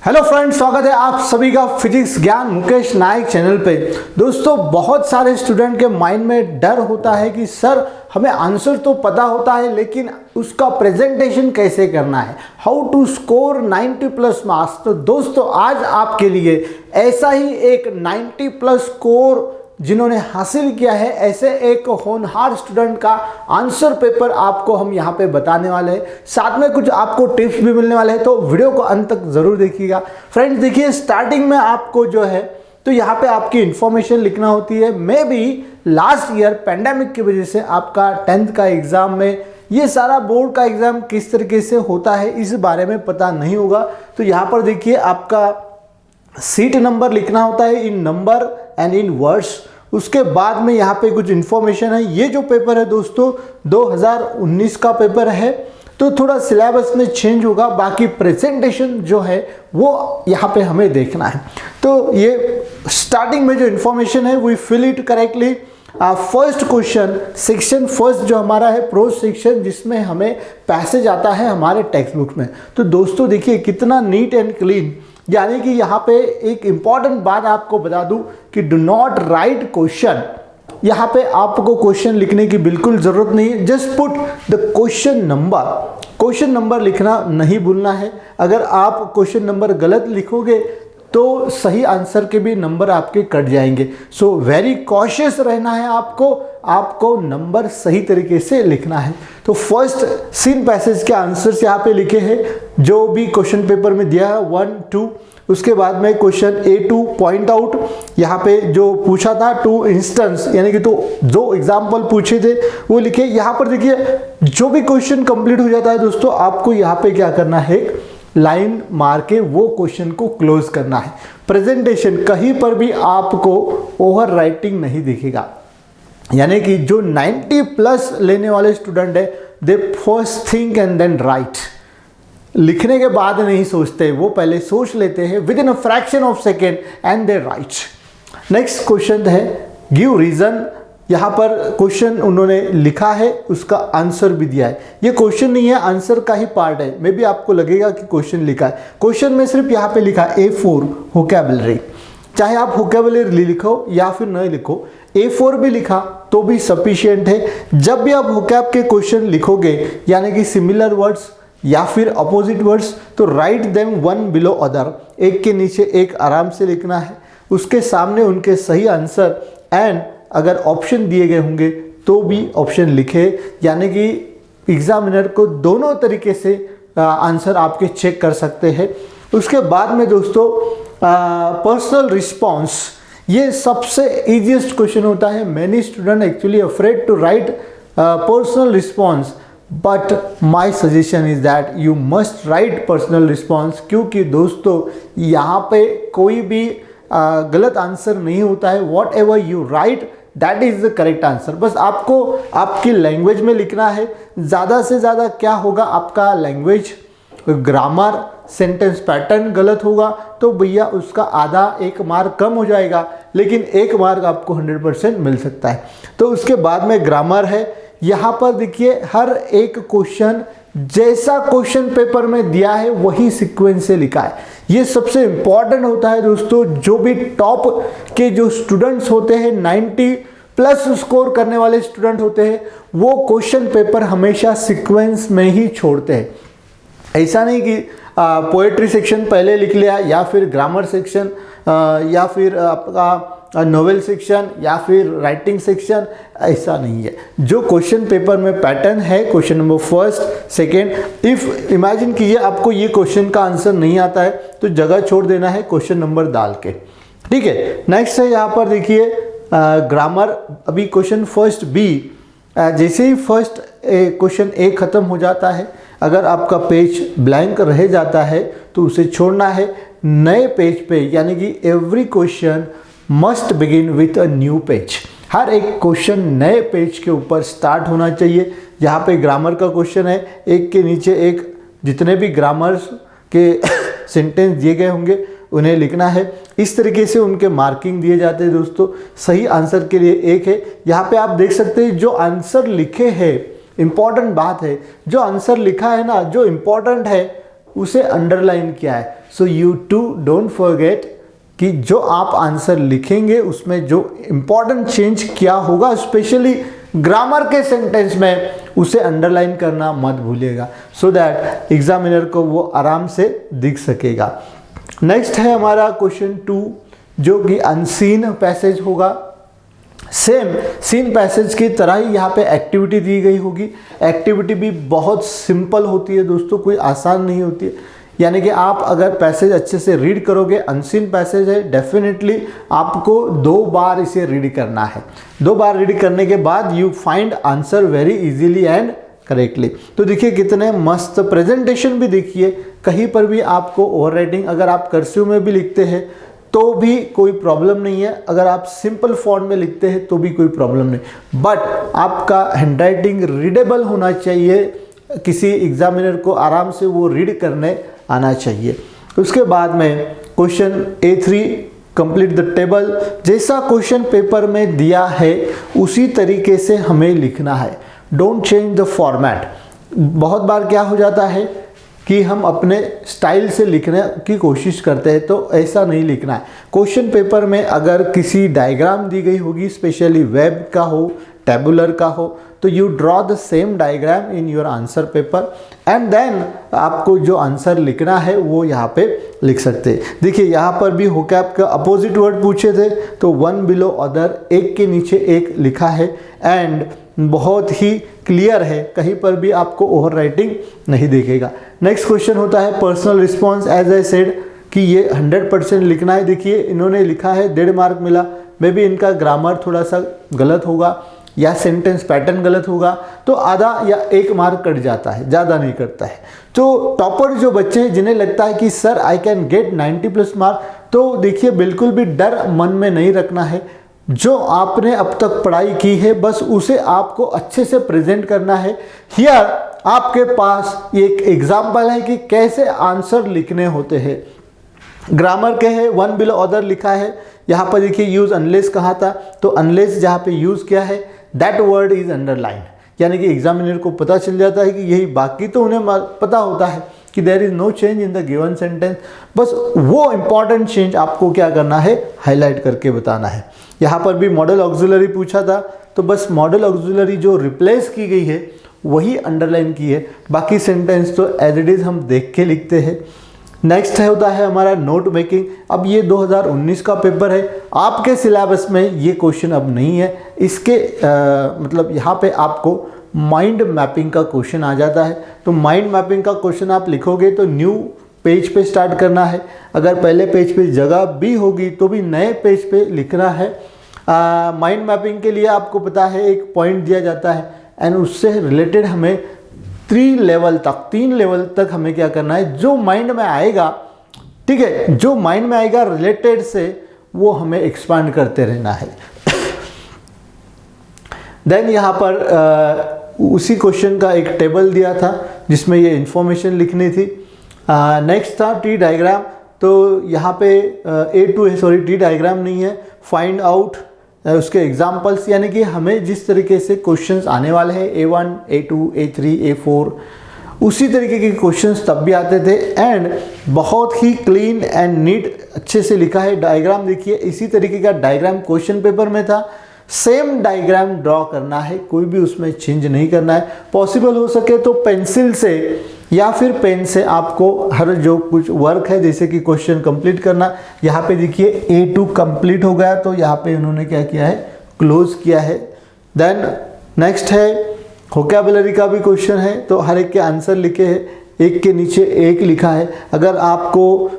Hello friends, स्वागत है आप सभी का फिजिक्स ज्ञान मुकेश नायक चैनल पे। दोस्तों, बहुत सारे स्टूडेंट के माइंड में डर होता है कि सर हमें आंसर तो पता होता है लेकिन उसका प्रेजेंटेशन कैसे करना है, how to score 90 plus marks. तो दोस्तों, आज आपके लिए ऐसा ही एक 90 प्लस स्कोर जिन्होंने हासिल किया है, ऐसे एक होनहार स्टूडेंट का आंसर पेपर आपको हम यहाँ पे बताने वाले हैं। साथ में कुछ आपको टिप्स भी मिलने वाले हैं, तो वीडियो को अंत तक जरूर देखिएगा। फ्रेंड्स देखिए, स्टार्टिंग में आपको जो है तो यहाँ पे आपकी इंफॉर्मेशन लिखना होती है। May be last year pandemic की वजह से आपका 10th का एग्जाम में ये सारा बोर्ड का एग्जाम किस तरीके से होता है इस बारे में पता नहीं होगा। तो यहाँ पर देखिए, आपका सीट नंबर लिखना होता है इन नंबर एंड इन वर्ड्स। उसके बाद में यहाँ पे कुछ इन्फॉर्मेशन है। ये जो पेपर है दोस्तों 2019 का पेपर है, तो थोड़ा सिलेबस में चेंज होगा। बाकी प्रेजेंटेशन जो है वो यहाँ पे हमें देखना है। तो ये स्टार्टिंग में जो इन्फॉर्मेशन है we fill it correctly. First question, section first जो हमारा है प्रोज सेक्शन, जिसमें हमें पैसेज आता है हमारे टेक्स्ट बुक में। तो दोस्तों देखिए कितना नीट एंड क्लीन, यानी कि यहाँ पे एक इंपॉर्टेंट बात आपको बता दूं कि डू नॉट राइट क्वेश्चन। यहाँ पे आपको क्वेश्चन लिखने की बिल्कुल जरूरत नहीं है। Just put the question number. Question number लिखना नहीं भूलना है। अगर आप क्वेश्चन नंबर गलत लिखोगे तो सही आंसर के भी नंबर आपके कट जाएंगे। सो वेरी कॉशियस रहना है आपको नंबर सही तरीके से लिखना है। तो फर्स्ट सीन पैसेज के आंसर्स यहाँ पे लिखे हैं जो भी क्वेश्चन पेपर में दिया है 1, 2। उसके बाद में क्वेश्चन A2 पॉइंट आउट, यहाँ पे जो पूछा था 2 इंस्टेंस, यानी कि तो जो एग्जाम्पल पूछे थे वो लिखे। यहाँ पर देखिए जो भी क्वेश्चन कंप्लीट हो जाता है दोस्तों, आपको यहाँ पे क्या करना है, लाइन मार के वो क्वेश्चन को क्लोज करना है। प्रेजेंटेशन कहीं पर भी आपको ओवर राइटिंग नहीं दिखेगा, यानी कि जो 90 प्लस लेने वाले स्टूडेंट है they first think and then write. लिखने के बाद नहीं सोचते, वो पहले सोच लेते हैं with in a fraction of second and they right. Next question है गिव रीजन। यहाँ पर क्वेश्चन उन्होंने लिखा है, उसका आंसर भी दिया है। ये क्वेश्चन नहीं है, आंसर का ही पार्ट है। मे बी आपको लगेगा कि क्वेश्चन लिखा है, क्वेश्चन में सिर्फ यहाँ पे लिखा है A4 वोकैबुलरी। चाहे आप वोकैबुलरी लिखो या फिर नहीं लिखो, A4 भी लिखा तो भी सफिशिएंट है। जब भी आप वोकैब के क्वेश्चन लिखोगे, यानी कि सिमिलर वर्ड्स या फिर अपोजिट वर्ड्स, तो write them one below other, एक के नीचे एक आराम से लिखना है। उसके सामने उनके सही आंसर एंड अगर ऑप्शन दिए गए होंगे तो भी ऑप्शन लिखे, यानी कि एग्जामिनर को दोनों तरीके से आंसर आपके चेक कर सकते हैं। उसके बाद में दोस्तों पर्सनल रिस्पॉन्स, ये सबसे इजीएस्ट क्वेश्चन होता है। Many student actually afraid to write personal response, but my suggestion is that you must write personal response, क्योंकि दोस्तों यहाँ पे कोई भी गलत आंसर नहीं होता है। What ever you right that is the correct answer. बस आपको आपकी लैंग्वेज में लिखना है। ज़्यादा से ज़्यादा क्या होगा, आपका लैंग्वेज, ग्रामर, सेंटेंस पैटर्न गलत होगा तो भैया उसका आधा 1 मार्क कम हो जाएगा, लेकिन 1 मार्क आपको 100% मिल सकता है। तो उसके बाद में ग्रामर है। यहाँ पर देखिए हर एक क्वेश्चन जैसा क्वेश्चन पेपर में दिया है वही सीक्वेंस से लिखा है। ये सबसे इंपॉर्टेंट होता है दोस्तों। जो भी टॉप के जो स्टूडेंट्स होते हैं, 90 प्लस स्कोर करने वाले स्टूडेंट होते हैं, वो क्वेश्चन पेपर हमेशा सीक्वेंस में ही छोड़ते हैं। ऐसा नहीं कि पोएट्री सेक्शन पहले लिख लिया या फिर ग्रामर सेक्शन या फिर आपका नोवेल सेक्शन या फिर राइटिंग सेक्शन, ऐसा नहीं है। जो क्वेश्चन पेपर में पैटर्न है, question number first, second, if imagine कीजिए आपको ये क्वेश्चन का आंसर नहीं आता है तो जगह छोड़ देना है क्वेश्चन नंबर डाल के, ठीक है। नेक्स्ट है यहाँ पर देखिए ग्रामर। अभी क्वेश्चन फर्स्ट बी, जैसे ही फर्स्ट क्वेश्चन ए खत्म हो जाता है, अगर आपका पेज ब्लैंक रह जाता है तो उसे छोड़ना है। नए पेज पे, यानी कि every question must begin with a new page. हर एक क्वेश्चन नए पेज के ऊपर स्टार्ट होना चाहिए। यहाँ पे ग्रामर का क्वेश्चन है, एक के नीचे एक जितने भी ग्रामर्स के सेंटेंस दिए गए होंगे उन्हें लिखना है। इस तरीके से उनके मार्किंग दिए जाते हैं दोस्तों। सही आंसर के लिए 1 है। यहाँ पे आप देख सकते हैं जो आंसर लिखे हैं, इंपॉर्टेंट बात है, जो आंसर लिखा है ना, जो इंपॉर्टेंट है उसे अंडरलाइन किया है। So you too don't forget कि जो आप आंसर लिखेंगे उसमें जो इम्पोर्टेंट चेंज किया होगा, स्पेशली ग्रामर के सेंटेंस में, उसे अंडरलाइन करना मत भूलिएगा, सो दैट एग्जामिनर को वो आराम से दिख सकेगा। नेक्स्ट है हमारा क्वेश्चन 2, जो कि अनसीन पैसेज होगा। सेम सीन पैसेज की तरह ही यहाँ पे एक्टिविटी दी गई होगी। एक्टिविटी भी बहुत सिंपल होती है दोस्तों, कोई आसान नहीं होती है। यानी कि आप अगर पैसेज अच्छे से रीड करोगे, अनसीन पैसेज है, डेफिनेटली आपको 2 बार इसे रीड करना है। 2 बार रीड करने के बाद you find answer very easily and correctly. तो देखिए कितने मस्त प्रेजेंटेशन भी देखिए, कहीं पर भी आपको ओवरराइटिंग, अगर आप कर्सिव में भी लिखते हैं तो भी कोई प्रॉब्लम नहीं है, अगर आप सिंपल फॉन्ट में लिखते हैं तो भी कोई प्रॉब्लम नहीं, बट आपका हैंडराइटिंग रीडेबल होना चाहिए, किसी एग्जामिनर को आराम से वो रीड करने आना चाहिए। उसके बाद में question A3, complete the table. जैसा क्वेश्चन पेपर में दिया है उसी तरीके से हमें लिखना है, डोंट चेंज द फॉर्मेट। बहुत बार क्या हो जाता है कि हम अपने स्टाइल से लिखने की कोशिश करते हैं, तो ऐसा नहीं लिखना है। क्वेश्चन पेपर में अगर किसी डायग्राम दी गई होगी, स्पेशली वेब का हो, टेबुलर का हो, तो you draw the same diagram in your answer paper and then आपको जो आंसर लिखना है वो यहाँ पे लिख सकते हैं। देखिए यहाँ पर भी होकैब का अपोजिट वर्ड पूछे थे, तो 1 बिलो अदर, एक के नीचे एक लिखा है एंड बहुत ही क्लियर है, कहीं पर भी आपको ओवरराइटिंग नहीं दिखेगा। नेक्स्ट क्वेश्चन होता है personal response. As I said कि ये 100% लिखना है। देखिए इन्होंने लिखा है 1.5 मार्क मिला, मे बी इनका ग्रामर थोड़ा सा गलत होगा या सेंटेंस पैटर्न गलत होगा, तो आधा या 1 मार्क कट जाता है, ज़्यादा नहीं कटता है। तो टॉपर जो बच्चे हैं जिन्हें लगता है कि sir I can get 90+ mark, तो देखिए बिल्कुल भी डर मन में नहीं रखना है। जो आपने अब तक पढ़ाई की है बस उसे आपको अच्छे से प्रेजेंट करना है। हियर आपके पास एक एग्जाम्पल है कि कैसे आंसर लिखने होते हैं। ग्रामर के है 1 बिलो अदर लिखा है, यहाँ पर देखिए यूज अनलेस कहा था, तो अनलेस जहाँ पे यूज किया है दैट वर्ड इज अंडरलाइन, यानी कि एग्जामिनर को पता चल जाता है कि यही, बाकी तो उन्हें पता होता है कि there is no change in the given sentence, बस वो इंपॉर्टेंट चेंज आपको क्या करना है, हाईलाइट करके बताना है। यहाँ पर भी मॉडल ऑक्सिलरी पूछा था, तो बस मॉडल ऑक्सिलरी जो रिप्लेस की गई है वही अंडरलाइन की है, बाकी सेंटेंस तो एज इट इज हम देख के लिखते हैं। नेक्स्ट है होता है हमारा नोट मेकिंग। अब ये 2019 का पेपर है, आपके सिलेबस में ये क्वेश्चन अब नहीं है। इसके मतलब यहाँ पे आपको माइंड मैपिंग का क्वेश्चन आ जाता है, तो माइंड मैपिंग का क्वेश्चन आप लिखोगे तो न्यू पेज पे स्टार्ट करना है। अगर पहले पेज पे जगह भी होगी तो भी नए पेज पे लिखना है। माइंड मैपिंग के लिए आपको पता है एक पॉइंट दिया जाता है एंड उससे रिलेटेड हमें 3 लेवल तक हमें क्या करना है, जो माइंड में आएगा, ठीक है, जो माइंड में आएगा रिलेटेड से वो हमें एक्सपांड करते रहना है। देन यहाँ पर उसी क्वेश्चन का एक टेबल दिया था जिसमें ये इंफॉर्मेशन लिखनी थी। नेक्स्ट था टी डायग्राम, तो यहाँ पे A2 है, सॉरी टी डायग्राम नहीं है, फाइंड आउट उसके एग्जाम्पल्स, यानी कि हमें जिस तरीके से क्वेश्चंस आने वाले हैं A1, A2, A3, A4, उसी तरीके के क्वेश्चंस तब भी आते थे एंड बहुत ही क्लीन एंड नीट अच्छे से लिखा है। डायग्राम देखिए, इसी तरीके का डायग्राम क्वेश्चन पेपर में था, सेम डायग्राम ड्रॉ करना है, कोई भी उसमें चेंज नहीं करना है। पॉसिबल हो सके तो पेंसिल से या फिर पेन से आपको हर जो कुछ वर्क है, जैसे कि क्वेश्चन कंप्लीट करना। यहाँ पे देखिए A2 कंप्लीट हो गया, तो यहाँ पे उन्होंने क्या किया है, क्लोज किया है। देन नेक्स्ट है वोकैबुलरी का भी क्वेश्चन है, तो हर एक के आंसर लिखे हैं, एक के नीचे एक लिखा है। अगर आपको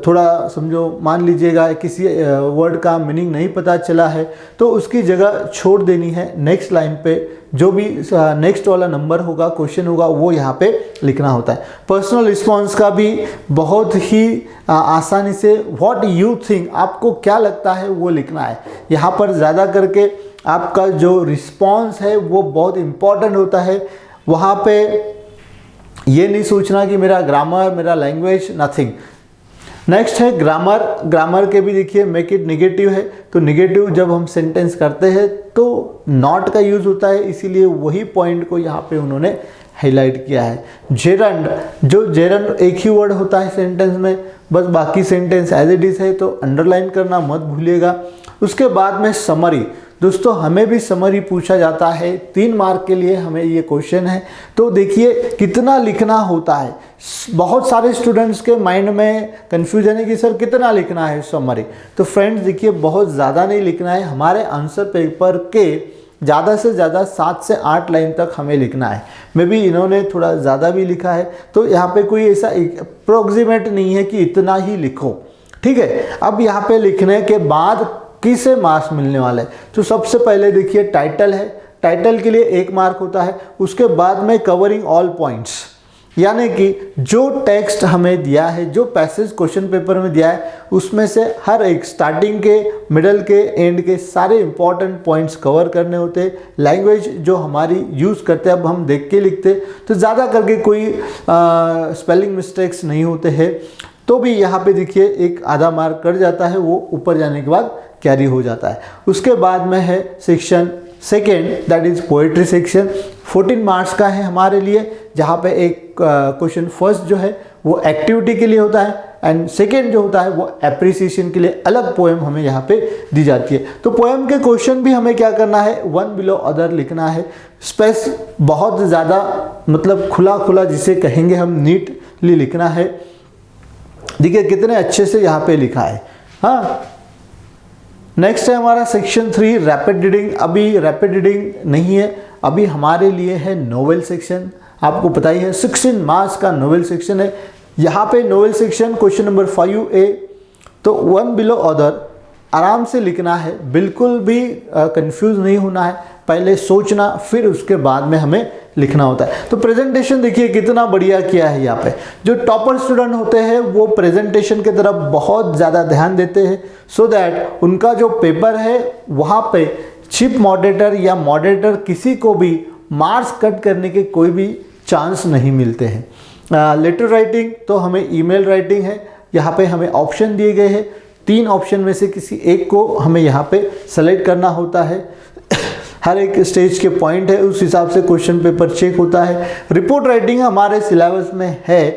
थोड़ा समझो, मान लीजिएगा किसी वर्ड का मीनिंग नहीं पता चला है तो उसकी जगह छोड़ देनी है, नेक्स्ट लाइन पे जो भी नेक्स्ट वाला नंबर होगा, क्वेश्चन होगा, वो यहाँ पे लिखना होता है। पर्सनल रिस्पॉन्स का भी बहुत ही आसानी से व्हाट यू थिंक, आपको क्या लगता है वो लिखना है। यहाँ पर ज़्यादा करके आपका जो रिस्पॉन्स है वो बहुत इम्पॉर्टेंट होता है। वहाँ पे ये नहीं सोचना कि मेरा ग्रामर, मेरा लैंग्वेज, नथिंग। नेक्स्ट है ग्रामर। ग्रामर के भी देखिए मेक इट निगेटिव है, तो निगेटिव जब हम सेंटेंस करते हैं तो नॉट का यूज़ होता है, इसीलिए वही पॉइंट को यहाँ पे उन्होंने हाईलाइट किया है। जेरंड, जो जेरंड एक ही वर्ड होता है सेंटेंस में, बस बाकी सेंटेंस एज इट इज है, तो अंडरलाइन करना मत भूलिएगा। उसके बाद में समरी, दोस्तों हमें भी समरी पूछा जाता है, 3 मार्क के लिए हमें ये क्वेश्चन है। तो देखिए कितना लिखना होता है, बहुत सारे स्टूडेंट्स के माइंड में कंफ्यूजन है कि सर कितना लिखना है समरी। तो फ्रेंड्स देखिए बहुत ज़्यादा नहीं लिखना है, हमारे आंसर पेपर के ज़्यादा से ज़्यादा 7 से 8 लाइन तक हमें लिखना है। मे बी इन्होंने थोड़ा ज़्यादा भी लिखा है, तो यहाँ पे कोई ऐसा अप्रोक्सीमेट नहीं है कि इतना ही लिखो, ठीक है। अब यहाँ पे लिखने के बाद किसे मार्क्स मिलने वाले हैं, तो सबसे पहले देखिए टाइटल है, टाइटल के लिए 1 मार्क होता है। उसके बाद में कवरिंग ऑल पॉइंट्स, यानी कि जो टेक्स्ट हमें दिया है, जो पैसेज क्वेश्चन पेपर में दिया है, उसमें से हर एक स्टार्टिंग के, मिडल के, एंड के सारे इंपॉर्टेंट पॉइंट्स कवर करने होते हैं। लैंग्वेज जो हमारी यूज़ करते हैं, अब हम देख के लिखते तो ज़्यादा करके कोई स्पेलिंग मिस्टेक्स नहीं होते हैं, तो भी यहाँ पे देखिए 1 आधा मार्क कट जाता है, वो ऊपर जाने के बाद कैरी हो जाता है। उसके बाद में है section second, that is poetry section, 14 marks का है हमारे लिए, जहाँ पे एक क्वेश्चन फर्स्ट जो है वो एक्टिविटी के लिए होता है, एंड सेकेंड जो होता है वो एप्रिसिएशन के लिए अलग पोएम हमें यहाँ पे दी जाती है। तो पोएम के क्वेश्चन भी हमें क्या करना है, 1 बिलो अदर लिखना है। स्पेस बहुत ज़्यादा मतलब खुला खुला जिसे कहेंगे हम, नीटली लिखना है। देखिए कितने अच्छे से यहाँ पे लिखा है। हाँ, नेक्स्ट है हमारा सेक्शन 3 रैपिड रीडिंग। अभी रैपिड रीडिंग नहीं है, अभी हमारे लिए है नोवेल सेक्शन। आपको पता ही है 16 मार्क्स का नोवेल सेक्शन है। यहाँ पे novel section question number 5A, तो 1 बिलो अदर आराम से लिखना है, बिल्कुल भी कंफ्यूज नहीं होना है, पहले सोचना फिर उसके बाद में हमें लिखना होता है। तो प्रेजेंटेशन देखिए कितना बढ़िया किया है यहाँ पे। जो टॉपर स्टूडेंट होते हैं वो प्रेजेंटेशन की तरफ बहुत ज़्यादा ध्यान देते हैं, सो दैट उनका जो पेपर है वहाँ पे चीफ मॉडरेटर या मॉडरेटर किसी को भी मार्क्स कट करने के कोई भी चांस नहीं मिलते हैं। लेटर राइटिंग तो हमें ईमेल राइटिंग है, यहाँ पे हमें ऑप्शन दिए गए हैं, 3 ऑप्शन में से किसी एक को हमें यहाँ पे सेलेक्ट करना होता है। हर एक स्टेज के पॉइंट है, उस हिसाब से क्वेश्चन पेपर चेक होता है। रिपोर्ट राइटिंग हमारे सिलेबस में है,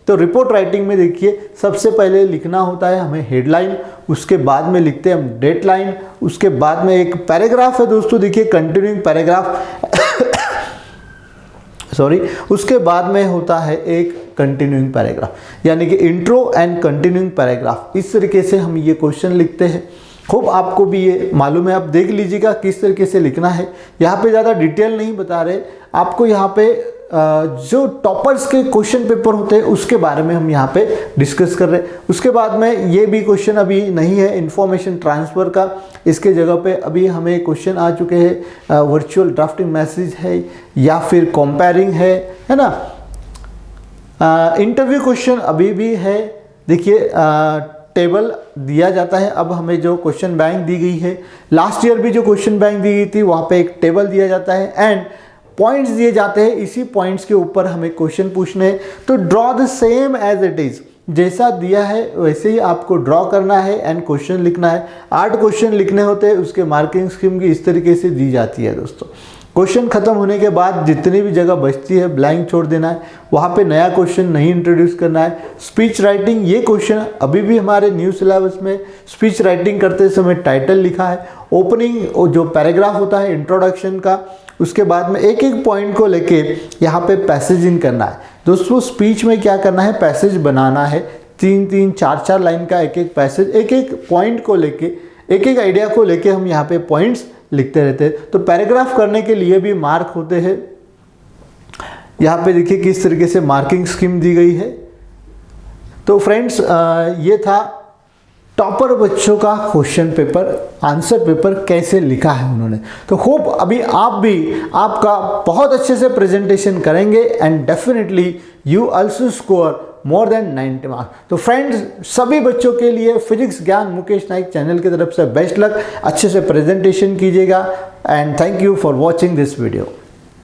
तो रिपोर्ट राइटिंग में देखिए सबसे पहले लिखना होता है हमें हेडलाइन, उसके बाद में लिखते हैं हम डेट लाइन, उसके बाद में एक पैराग्राफ है दोस्तों, देखिए कंटिन्यूइंग पैराग्राफ सॉरी, उसके बाद में होता है एक कंटिन्यूइंग पैराग्राफ, यानी कि इंट्रो एंड कंटिन्यूइंग पैराग्राफ। इस तरीके से हम ये क्वेश्चन लिखते हैं। खूब आपको भी ये मालूम है, आप देख लीजिएगा किस तरीके से लिखना है। यहाँ पे ज़्यादा डिटेल नहीं बता रहे आपको, यहाँ पे जो टॉपर्स के क्वेश्चन पेपर होते हैं उसके बारे में हम यहाँ पे डिस्कस कर रहे हैं। उसके बाद में ये भी क्वेश्चन अभी नहीं है इंफॉर्मेशन ट्रांसफ़र का, इसके जगह पे अभी हमें क्वेश्चन आ चुके हैं वर्चुअल ड्राफ्टिंग मैसेज है या फिर कंपेयरिंग है ना। इंटरव्यू क्वेश्चन अभी भी है। देखिए टेबल दिया जाता है, अब हमें जो क्वेश्चन बैंक दी गई है, लास्ट ईयर भी जो क्वेश्चन बैंक दी गई थी वहाँ पे एक टेबल दिया जाता है एंड पॉइंट्स दिए जाते हैं, इसी पॉइंट्स के ऊपर हमें क्वेश्चन पूछने हैं। तो draw the same as it is, जैसा दिया है वैसे ही आपको ड्रॉ करना है एंड क्वेश्चन लिखना है। 8 क्वेश्चन लिखने होते हैं, उसके मार्किंग स्कीम की इस तरीके से दी जाती है दोस्तों। क्वेश्चन खत्म होने के बाद जितनी भी जगह बचती है ब्लैंक छोड़ देना है, वहाँ पे नया क्वेश्चन नहीं इंट्रोड्यूस करना है। स्पीच राइटिंग, ये क्वेश्चन अभी भी हमारे न्यू सिलेबस में, स्पीच राइटिंग करते समय टाइटल लिखा है, ओपनिंग जो पैराग्राफ होता है इंट्रोडक्शन का, उसके बाद में एक एक पॉइंट को लेके यहाँ पे पैसेजिंग करना है। दोस्तों स्पीच में क्या करना है, पैसेज बनाना है, 3-3, 4-4 लाइन का एक एक पैसेज, एक एक पॉइंट को लेके, एक एक आइडिया को लेके हम यहाँ पे पॉइंट्स लिखते रहते हैं। तो पैराग्राफ करने के लिए भी मार्क होते हैं। यहाँ पे देखिए किस तरीके से मार्किंग स्कीम दी गई है। तो फ्रेंड्स ये था टॉपर बच्चों का क्वेश्चन पेपर, आंसर पेपर कैसे लिखा है उन्होंने। तो होप अभी आप भी आपका बहुत अच्छे से प्रेजेंटेशन करेंगे and definitely you also score more than 90 marks. तो फ्रेंड्स सभी बच्चों के लिए फिजिक्स ज्ञान मुकेश नाइक चैनल की तरफ से बेस्ट लक, अच्छे से प्रेजेंटेशन कीजिएगा and thank you for watching this video.